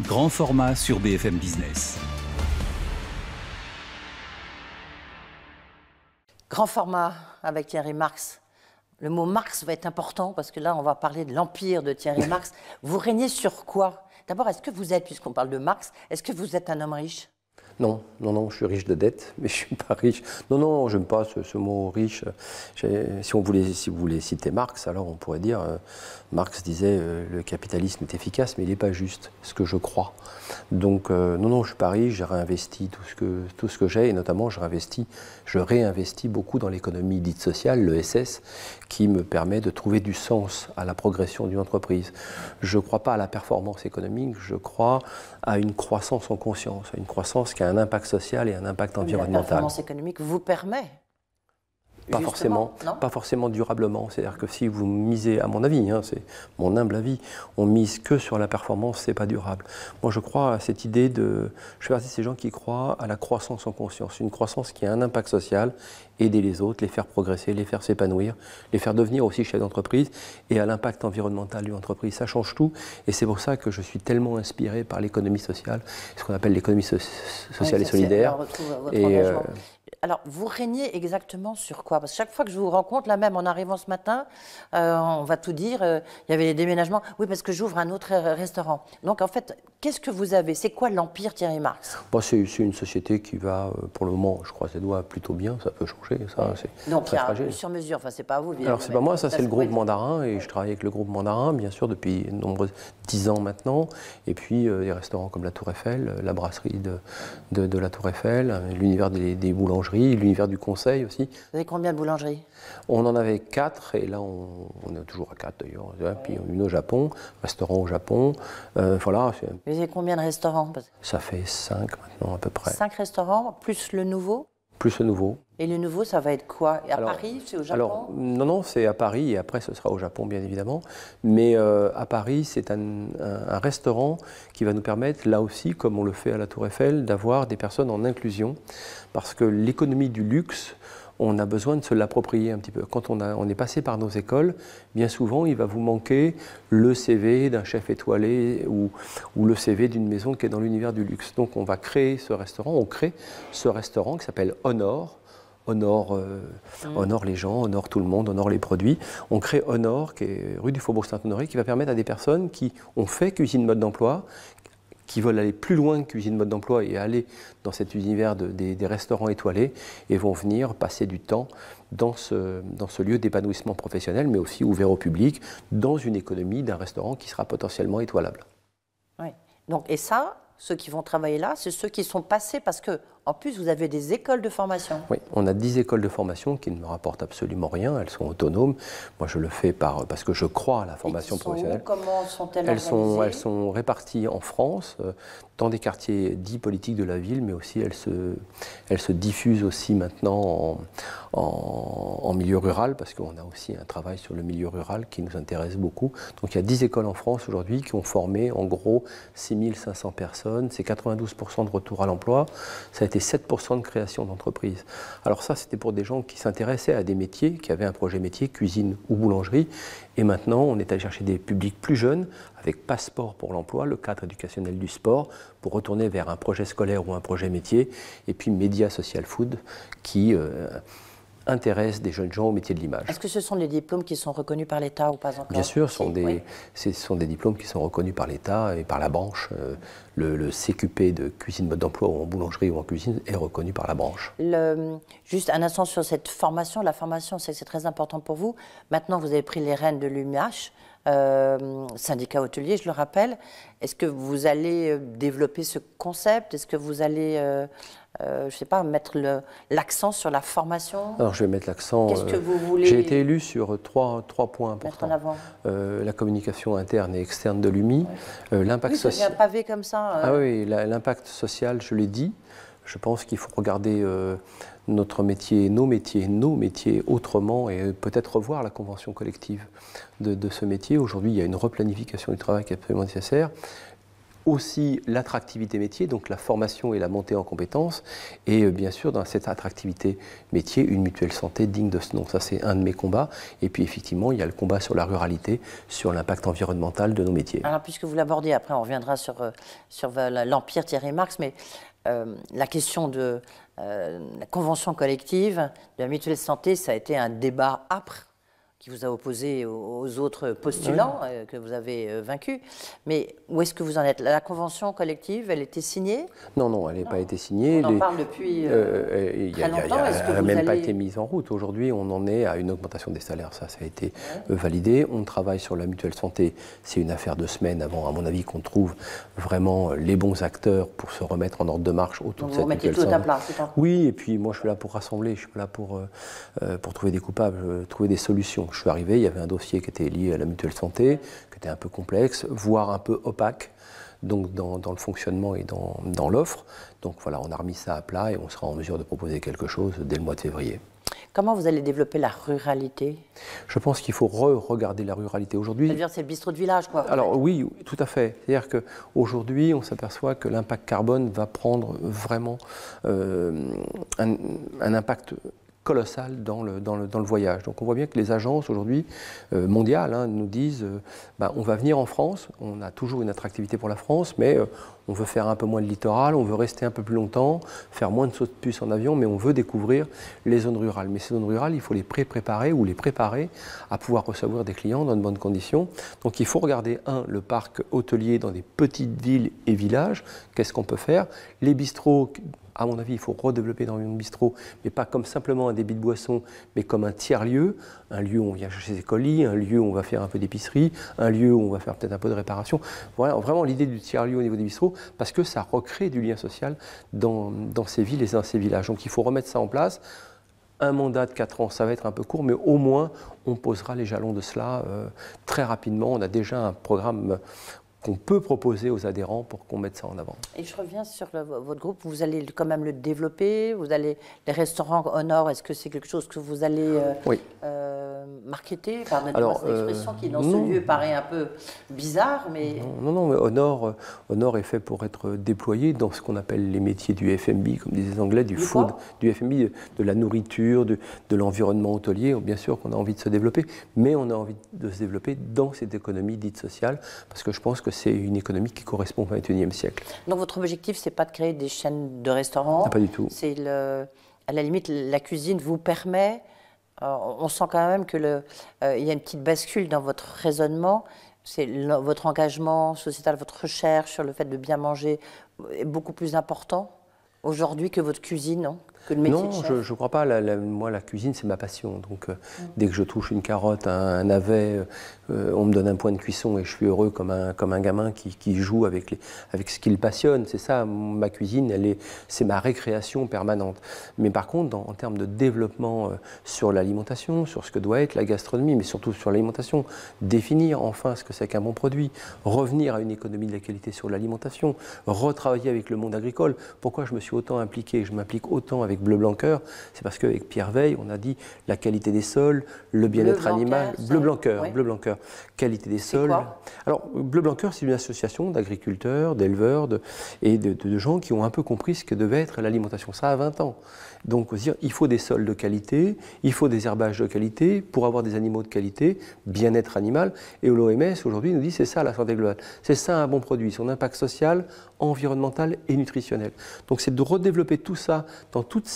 Grand format sur BFM Business. Grand format avec Thierry Marx. Le mot Marx va être important parce que là, on va parler de l'empire de Thierry Marx. Vous régnez sur quoi? D'abord, est-ce que vous êtes, puisqu'on parle de Marx, est-ce que vous êtes un homme riche? Non, je suis riche de dettes, mais je ne suis pas riche. Non, j'aime pas ce mot riche. Si vous voulez citer Marx, alors on pourrait dire, Marx disait le capitalisme est efficace, mais il n'est pas juste, ce que je crois. Donc non, je ne suis pas riche, j'ai réinvesti tout ce que j'ai, et notamment je réinvestis beaucoup dans l'économie dite sociale, l'ESS, qui me permet de trouver du sens à la progression d'une entreprise. Je ne crois pas à la performance économique, je crois à une croissance en conscience, à une croissance qui a un impact social et un impact environnemental. La performance économique vous permet? Pas forcément durablement. C'est-à-dire que si vous misez, à mon avis, c'est mon humble avis, on mise que sur la performance, c'est pas durable. Moi, je crois à cette idée je fais partie de ces gens qui croient à la croissance en conscience, une croissance qui a un impact social, aider les autres, les faire progresser, les faire s'épanouir, les faire devenir aussi chefs d'entreprise, et à l'impact environnemental d'une entreprise. Ça change tout, et c'est pour ça que je suis tellement inspiré par l'économie sociale, ce qu'on appelle l'économie sociale et solidaire. Alors, vous régnez exactement sur quoi? Parce que chaque fois que je vous rencontre, là même en arrivant ce matin, on va tout dire, il y avait les déménagements. Oui, parce que j'ouvre un autre restaurant. Donc en fait, qu'est-ce que vous avez? C'est quoi l'empire Thierry Marx? C'est une société qui va, pour le moment, je croise les doigts, plutôt bien. Ça peut changer, ça, c'est donc très fragile. Donc il y a sur mesure, enfin c'est pas à vous. Alors c'est pas moi, ça c'est le groupe Mandarin, et je travaille avec le groupe Mandarin, bien sûr, depuis 10 ans maintenant. Et puis des restaurants comme la Tour Eiffel, la brasserie de la Tour Eiffel, l'univers des boulangeries, l'univers du conseil aussi. Vous avez combien de boulangeries? On en avait 4, et là on est toujours à 4 d'ailleurs. Oui. Puis une au Japon, restaurant au Japon. Voilà. Vous avez combien de restaurants? Ça fait 5 maintenant à peu près. 5 restaurants, plus le nouveau? Plus le nouveau. Et le nouveau, ça va être quoi? Et à Paris, c'est au Japon? Non, c'est à Paris, et après ce sera au Japon bien évidemment. Mais à Paris, c'est un restaurant qui va nous permettre, là aussi, comme on le fait à la Tour Eiffel, d'avoir des personnes en inclusion. Parce que l'économie du luxe, on a besoin de se l'approprier un petit peu. Quand on est passé par nos écoles, bien souvent, il va vous manquer le CV d'un chef étoilé ou le CV d'une maison qui est dans l'univers du luxe. Donc on va créer ce restaurant, on crée ce restaurant qui s'appelle Honor. Honor les gens, honore tout le monde, honore les produits. On crée Honor, qui est rue du Faubourg Saint-Honoré, qui va permettre à des personnes qui ont fait cuisine mode d'emploi, qui veulent aller plus loin que cuisine mode d'emploi et aller dans cet univers des restaurants étoilés, et vont venir passer du temps dans ce lieu d'épanouissement professionnel, mais aussi ouvert au public, dans une économie d'un restaurant qui sera potentiellement étoilable. Oui. Donc, et ça, ceux qui vont travailler là, c'est ceux qui sont passés, parce que en plus, vous avez des écoles de formation. Oui, on a 10 écoles de formation qui ne me rapportent absolument rien. Elles sont autonomes. Moi, je le fais parce que je crois à la formation professionnelle. Comment sont-elles organisées? Elles sont réparties en France, dans des quartiers dits politiques de la ville, mais aussi elles se diffusent aussi maintenant en milieu rural, parce qu'on a aussi un travail sur le milieu rural qui nous intéresse beaucoup. Donc il y a 10 écoles en France aujourd'hui qui ont formé en gros 6500 personnes. C'est 92% de retour à l'emploi. Ça a été 7% de création d'entreprises. Alors ça, c'était pour des gens qui s'intéressaient à des métiers, qui avaient un projet métier, cuisine ou boulangerie. Et maintenant, on est allé chercher des publics plus jeunes, avec Passeport pour l'emploi, le cadre éducationnel du sport, pour retourner vers un projet scolaire ou un projet métier. Et puis Média Social Food, qui intéresse des jeunes gens au métier de l'image. Est-ce que ce sont des diplômes qui sont reconnus par l'État ou pas encore? Bien sûr, ce sont des diplômes qui sont reconnus par l'État et par la branche. Le CQP de cuisine mode d'emploi ou en boulangerie ou en cuisine est reconnu par la branche. Juste un instant sur cette formation. La formation, c'est très important pour vous. Maintenant, vous avez pris les rênes de l'UMH, syndicat hôtelier, je le rappelle. Est-ce que vous allez développer ce concept? Est-ce que vous allez, je ne sais pas, mettre l'accent sur la formation? Alors, je vais mettre l'accent. Qu'est-ce que vous voulez? J'ai été élu sur trois points importants. Mettre en avant. La communication interne et externe de l'UMI, l'impact social. Un pavé comme ça. Ah oui, l'impact social, je l'ai dit. Je pense qu'il faut regarder notre métier, nos métiers autrement, et peut-être revoir la convention collective de ce métier. Aujourd'hui, il y a une replanification du travail qui est absolument nécessaire. aussi l'attractivité métier, donc la formation et la montée en compétences, et bien sûr dans cette attractivité métier, une mutuelle santé digne de ce nom. Ça c'est un de mes combats. Et puis effectivement, il y a le combat sur la ruralité, sur l'impact environnemental de nos métiers. Alors puisque vous l'abordez, après on reviendra sur l'Empire Thierry Marx, mais la question de la convention collective de la mutuelle santé, ça a été un débat âpre qui vous a opposé aux autres postulants que vous avez vaincus. Mais où est-ce que vous en êtes? La convention collective, elle était signée? Non, non, elle n'a pas été signée. On en parle depuis très longtemps. Elle n'a même pas été mise en route. Aujourd'hui, on en est à une augmentation des salaires. Ça a été validé. On travaille sur la mutuelle santé. C'est une affaire de semaines avant, à mon avis, qu'on trouve vraiment les bons acteurs pour se remettre en ordre de marche autour de cette mutuelle santé. Vous remettez tout à plat, c'est ça? Oui, et puis moi, je suis là pour rassembler. Je suis pas là pour trouver des coupables, trouver des solutions. Je suis arrivé, il y avait un dossier qui était lié à la mutuelle santé, qui était un peu complexe, voire un peu opaque, donc dans le fonctionnement et dans l'offre. Donc voilà, on a remis ça à plat et on sera en mesure de proposer quelque chose dès le mois de février. Comment vous allez développer la ruralité? Je pense qu'il faut regarder la ruralité aujourd'hui. C'est-à-dire c'est le bistrot de village, quoi. Alors oui, tout à fait. C'est-à-dire qu'aujourd'hui, on s'aperçoit que l'impact carbone va prendre vraiment un impact colossal dans le voyage. Donc on voit bien que les agences aujourd'hui mondiales nous disent on va venir en France, on a toujours une attractivité pour la France, mais on veut faire un peu moins de littoral, on veut rester un peu plus longtemps, faire moins de sauts de puce en avion, mais on veut découvrir les zones rurales. Mais ces zones rurales, il faut les préparer ou les préparer à pouvoir recevoir des clients dans de bonnes conditions. Donc il faut regarder, le parc hôtelier dans des petites villes et villages, qu'est-ce qu'on peut faire? Les bistrots, à mon avis, il faut redévelopper énormément de bistrots, mais pas comme simplement un débit de boisson, mais comme un tiers-lieu, un lieu où on vient chercher ses colis, un lieu où on va faire un peu d'épicerie, un lieu où on va faire peut-être un peu de réparation. Voilà, vraiment l'idée du tiers-lieu au niveau des bistrots, parce que ça recrée du lien social dans ces villes et dans ces villages. Donc il faut remettre ça en place. Un mandat de 4 ans, ça va être un peu court, mais au moins on posera les jalons de cela très rapidement. On a déjà un programme qu'on peut proposer aux adhérents pour qu'on mette ça en avant. Et je reviens sur votre groupe, vous allez quand même le développer, les restaurants au nord, est-ce que c'est quelque chose que vous allez marketer? Pardonnez-moi cette expression qui dans ce lieu paraît un peu bizarre, mais... Non, mais au nord est fait pour être déployé dans ce qu'on appelle les métiers du F&B, comme disaient les Anglais, du food, du F&B, de la nourriture, de l'environnement hôtelier. Bien sûr qu'on a envie de se développer, mais on a envie de se développer dans cette économie dite sociale, parce que je pense que c'est une économie qui correspond au XXIe siècle. Donc votre objectif, c'est pas de créer des chaînes de restaurants? Pas du tout. C'est à la limite, la cuisine vous permet... on sent quand même qu'il y a une petite bascule dans votre raisonnement. C'est votre engagement sociétal, votre recherche sur le fait de bien manger est beaucoup plus important aujourd'hui que votre cuisine, non? Que le métier de chef. Non, je ne crois pas. Moi, la cuisine, c'est ma passion. Donc, dès que je touche une carotte, un navet, on me donne un point de cuisson et je suis heureux comme un gamin qui joue avec ce qui le passionne. C'est ça, ma cuisine, c'est ma récréation permanente. Mais par contre, en termes de développement sur l'alimentation, sur ce que doit être la gastronomie, mais surtout sur l'alimentation, définir enfin ce que c'est qu'un bon produit, revenir à une économie de la qualité sur l'alimentation, retravailler avec le monde agricole. Pourquoi je me suis autant impliqué, je m'implique autant avec Bleu Blanc Cœur, c'est parce qu'avec Pierre Veille, on a dit la qualité des sols, le bien-être animal. Bleu Blanc Cœur, oui. Bleu Blanc Cœur, qualité des sols. Alors, Bleu Blanc Cœur, c'est une association d'agriculteurs, d'éleveurs et de gens qui ont un peu compris ce que devait être l'alimentation. Ça a 20 ans. Donc, il faut des sols de qualité, il faut des herbages de qualité pour avoir des animaux de qualité, bien-être animal. Et l'OMS, aujourd'hui, nous dit c'est ça la santé globale. C'est ça un bon produit, son impact social, environnemental et nutritionnel. Donc, c'est de redévelopper tout ça dans toute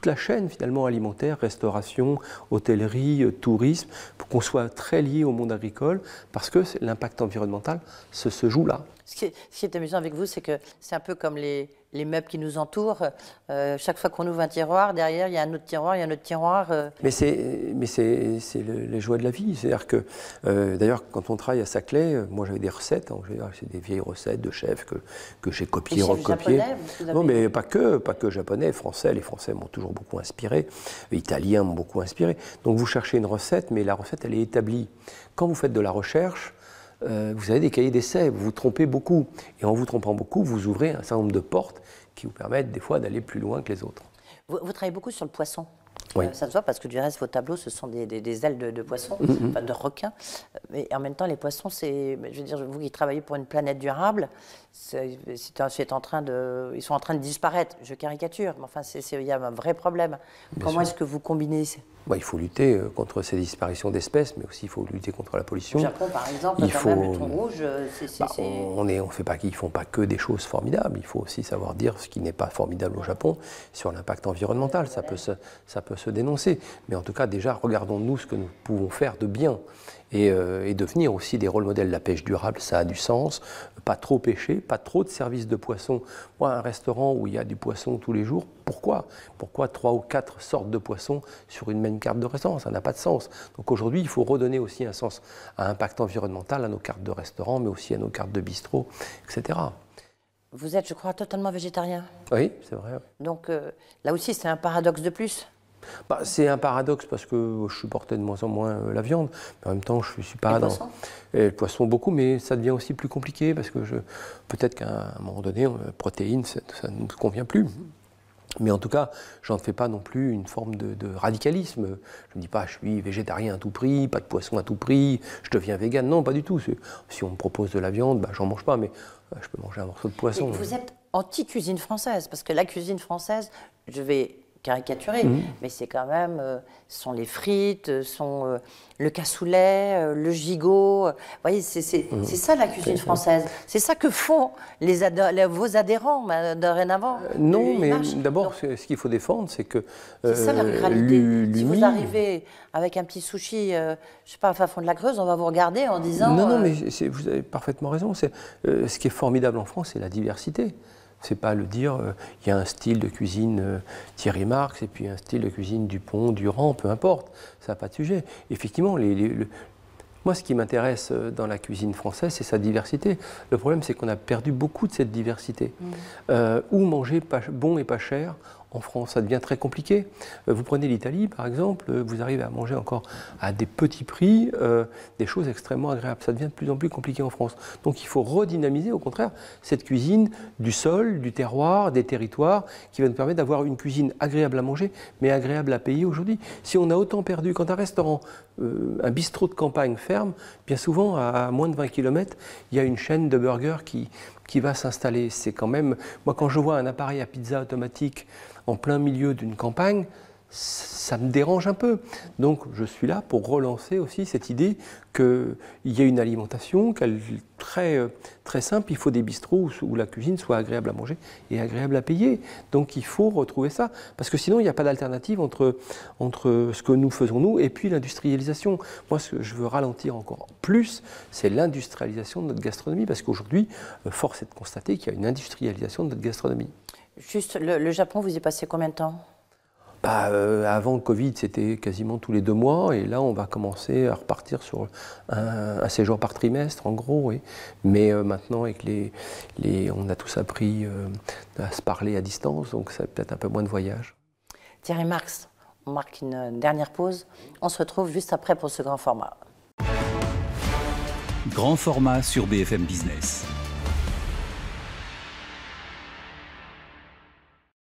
la chaîne finalement alimentaire, restauration, hôtellerie, tourisme, pour qu'on soit très lié au monde agricole, parce que l'impact environnemental se joue là. Ce qui est amusant avec vous, c'est que c'est un peu comme les meubles qui nous entourent. Chaque fois qu'on ouvre un tiroir, derrière, il y a un autre tiroir, il y a un autre tiroir. Mais c'est les joies de la vie. C'est-à-dire que, d'ailleurs, quand on travaille à Saclay, moi j'avais des recettes, c'est des vieilles recettes de chefs que j'ai copiées, recopiées. Non, mais pas que japonais, français. Les Français m'ont toujours beaucoup inspiré. Les Italiens m'ont beaucoup inspiré. Donc vous cherchez une recette, mais la recette, elle est établie. Quand vous faites de la recherche, vous avez des cahiers d'essai, vous vous trompez beaucoup. Et en vous trompant beaucoup, vous ouvrez un certain nombre de portes qui vous permettent des fois d'aller plus loin que les autres. Vous travaillez beaucoup sur le poisson. Oui. Ça se voit parce que du reste, vos tableaux, ce sont des ailes de poissons, enfin de requins. Mais en même temps, les poissons, je veux dire, vous qui travaillez pour une planète durable, ils sont en train de disparaître. Je caricature, mais enfin, il y a un vrai problème. Comment est-ce que vous combinez Il faut lutter contre ces disparitions d'espèces, mais aussi il faut lutter contre la pollution. Au Japon, par exemple, même le thon rouge, Ils ne font pas que des choses formidables. Il faut aussi savoir dire ce qui n'est pas formidable au Japon sur l'impact environnemental. Ça peut se dénoncer. Mais en tout cas, déjà, regardons-nous ce que nous pouvons faire de bien. Et devenir aussi des rôles modèles de la pêche durable, ça a du sens. Pas trop pêcher, pas trop de services de poissons. Moi, un restaurant où il y a du poisson tous les jours, pourquoi 3 ou 4 sortes de poissons sur une même carte de restaurant? Ça n'a pas de sens. Donc aujourd'hui, il faut redonner aussi un sens à impact environnemental à nos cartes de restaurant, mais aussi à nos cartes de bistrot, etc. Vous êtes, je crois, totalement végétarien. Oui, c'est vrai. Oui. Donc là aussi, c'est un paradoxe de plus. C'est un paradoxe parce que je supportais de moins en moins la viande, mais en même temps, je ne suis pas le dans... poisson Le poisson, beaucoup, mais ça devient aussi plus compliqué parce que peut-être qu'à un moment donné, protéines, ça ne nous convient plus. Mais en tout cas, je n'en fais pas non plus une forme de radicalisme. Je ne dis pas je suis végétarien à tout prix, pas de poisson à tout prix, je deviens végane. Non, pas du tout. Si on me propose de la viande, j'en mange pas, mais je peux manger un morceau de poisson. Et vous êtes anti-cuisine française, parce que la cuisine française, je vais caricaturer, mais c'est quand même, sont les frites, sont le cassoulet, le gigot. Vous voyez, c'est ça la cuisine française. C'est ça que font vos adhérents dorénavant. Non, mais d'abord, ce qu'il faut défendre, c'est que c'est ça la ruralité. Si vous arrivez avec un petit sushi, je ne sais pas, à fond de la Creuse, on va vous regarder en disant... Non, mais vous avez parfaitement raison. Ce qui est formidable en France, c'est la diversité. C'est pas le dire, il y a un style de cuisine Thierry Marx et puis un style de cuisine Dupont, Durand, peu importe, ça n'a pas de sujet. Effectivement, moi ce qui m'intéresse dans la cuisine française, c'est sa diversité. Le problème, c'est qu'on a perdu beaucoup de cette diversité. Où manger bon et pas cher, en France, ça devient très compliqué. Vous prenez l'Italie, par exemple, vous arrivez à manger encore à des petits prix, des choses extrêmement agréables. Ça devient de plus en plus compliqué en France. Donc il faut redynamiser, au contraire, cette cuisine du sol, du terroir, des territoires, qui va nous permettre d'avoir une cuisine agréable à manger, mais agréable à payer aujourd'hui. Si on a autant perdu, quand un restaurant, un bistrot de campagne ferme, bien souvent, à moins de 20 km, il y a une chaîne de burgers qui va s'installer. C'est quand même... Moi, quand je vois un appareil à pizza automatique en plein milieu d'une campagne, ça me dérange un peu. Donc je suis là pour relancer aussi cette idée qu'il y a une alimentation très simple. Il faut des bistrots où la cuisine soit agréable à manger et agréable à payer. Donc il faut retrouver ça. Parce que sinon, il n'y a pas d'alternative entre ce que nous faisons nous et puis l'industrialisation. Moi, ce que je veux ralentir encore plus, c'est l'industrialisation de notre gastronomie. Parce qu'aujourd'hui, force est de constater qu'il y a une industrialisation de notre gastronomie. Juste, le Japon, vous y passez combien de temps ? Avant le Covid, c'était quasiment tous les 2 mois, et là, on va commencer à repartir sur un séjour par trimestre, en gros. Oui. Mais maintenant, avec on a tous appris à se parler à distance, donc ça peut-être un peu moins de voyages. Thierry Marx, on marque une dernière pause. On se retrouve juste après pour ce grand format. Grand format sur BFM Business.